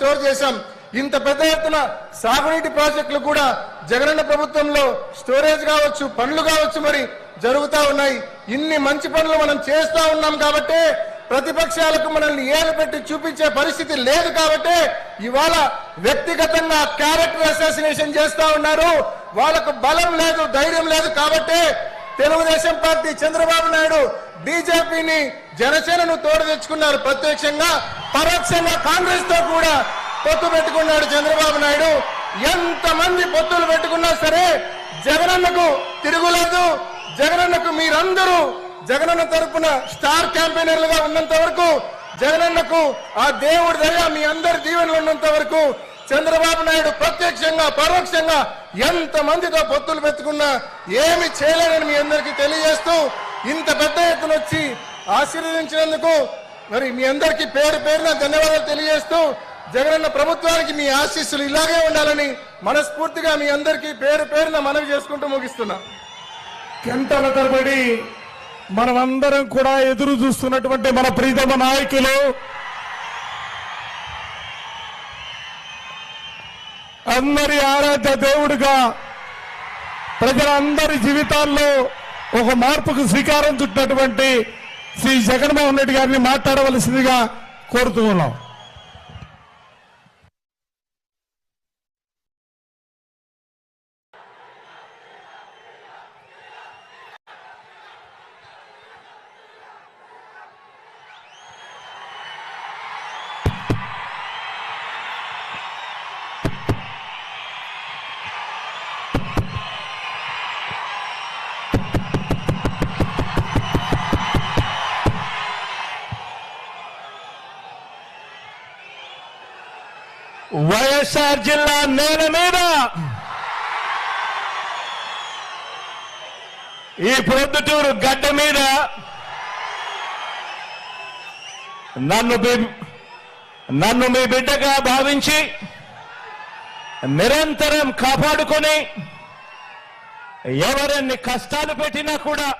Store చేశాం. ఇంత పెద్ద ఎత్తున సాగునీటి ప్రాజెక్టులు కూడా జగనన్న ప్రభుత్వంలో స్టోరేజ్ కావచ్చు, పనులు కావచ్చు మరి జరుగుతూ ఉన్నాయి. ఇన్ని మంచి పనులు మనం చేస్తూ ఉన్నాం కాబట్టి ప్రతిపక్షాలకు మనల్ని ఏలు పెట్టి చూపించే పరిస్థితి లేదు కాబట్టి ఇవాళ వ్యక్తిగతంగా క్యారెక్టర్ అసాసినేషన్ చేస్తా ఉన్నారు. వాళ్ళకు బలం లేదు, ధైర్యం లేదు కాబట్టి తెలుగుదేశం పార్టీ చంద్రబాబు నాయుడు బీజేపీని జనసేనను తోడు తెచ్చుకున్నారు. ప్రత్యక్షంగా పరోక్షంగా కాంగ్రెస్ తో కూడా పొత్తు పెట్టుకున్నాడు చంద్రబాబు నాయుడు. ఎంతమంది పొత్తులు పెట్టుకున్నా సరే జగనన్నకు తిరుగులేదు. జగనన్నకు మీరందరూ జగనన్న తరపున స్టార్ క్యాంపెయినర్లుగా ఉన్నంత వరకు, జగనన్నకు ఆ దేవుడి దయ మీ అందరి దీవెనలు ఉన్నంత వరకు చంద్రబాబు నాయుడు ప్రత్యక్షంగా పరోక్షంగా ఎంత మందితో పొత్తులు పెట్టుకున్నా ఏమి చేయలేనని మీ అందరికీ తెలియజేస్తూ ఇంత పెద్ద ఎత్తున వచ్చి ఆశీర్వదించినందుకు మరి మీ అందరికీ పేరు పేరున ధన్యవాదాలు తెలియజేస్తూ జగనన్న ప్రభుత్వానికి మీ ఆశీస్సులు ఇలాగే ఉండాలని మనస్ఫూర్తిగా మీ అందరికీ పేరు పేరున మనవి చేసుకుంటూ ముగిస్తున్నా. గంటల తరబడి మనమందరం కూడా ఎదురు చూస్తున్నటువంటి మన ప్రీతమ నాయకులు అందరి ఆరాధ్య దేవుడిగా ప్రజలందరి జీవితాల్లో ఒక మార్పుకు శ్రీకారం చుట్టినటువంటి శ్రీ జగన్మోహన్ రెడ్డి గారిని మాట్లాడవలసిందిగా కోరుతూ ఉన్నాం. వైఎస్ఆర్ జిల్లా నేల మీద ఈ ప్రొద్దుటూరు గడ్డ మీద నన్ను మీ బిడ్డగా భావించి నిరంతరం కాపాడుకొని ఎవరెన్ని కష్టాలు పెట్టినా కూడా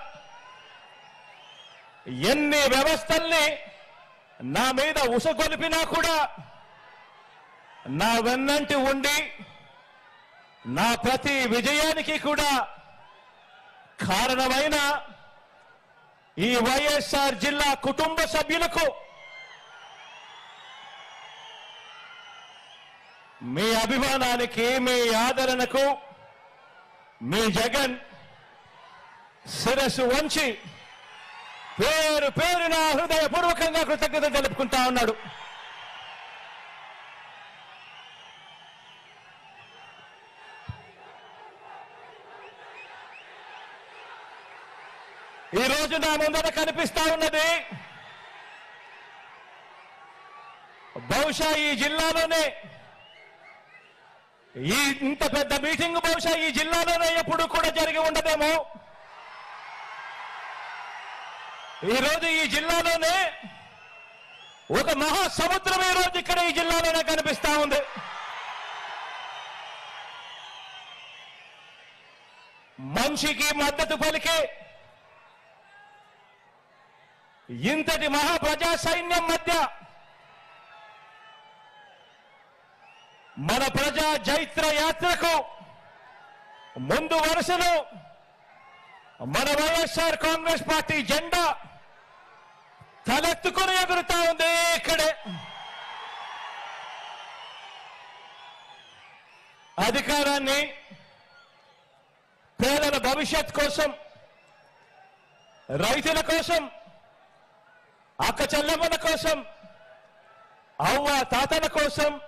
ఎన్ని వ్యవస్థల్ని నా మీద ఉసగొలిపినా కూడా నా వెన్నంటి ఉండి నా ప్రతి విజయానికి కూడా కారణమైన ఈ వైఎస్ఆర్ జిల్లా కుటుంబ సభ్యులకు మీ అభిమానానికి, మీ ఆదరణకు మీ జగన్ శిరస్సు వంచి పేరు పేరున హృదయపూర్వకంగా కృతజ్ఞత తెలుపుకుంటా ఉన్నాడు. ఈ రోజు నా ముందర కనిపిస్తా ఉన్నది బహుశా ఈ జిల్లాలోనే ఇంత పెద్ద మీటింగ్ బహుశా ఈ జిల్లాలోనే ఎప్పుడు కూడా జరిగి ఉండదేమో. ఈరోజు ఈ జిల్లాలోనే ఒక మహాసముద్రం ఈ రోజు ఇక్కడ ఈ జిల్లాలోనే కనిపిస్తా ఉంది. మనిషికి మద్దతు పలికే ఇంతటి మహాప్రజా సైన్యం మధ్య మన ప్రజా జైత్ర యాత్రకు ముందు వరుసలో మన వైఎస్ఆర్ కాంగ్రెస్ పార్టీ జెండా తలెత్తుకుని ఎగురుతా ఉంది. ఇక్కడే అధికారాన్ని పేదల భవిష్యత్ కోసం, రైతుల కోసం, అక్క చెల్లెమ్మల కోసం, అవ్వ తాతల కోసం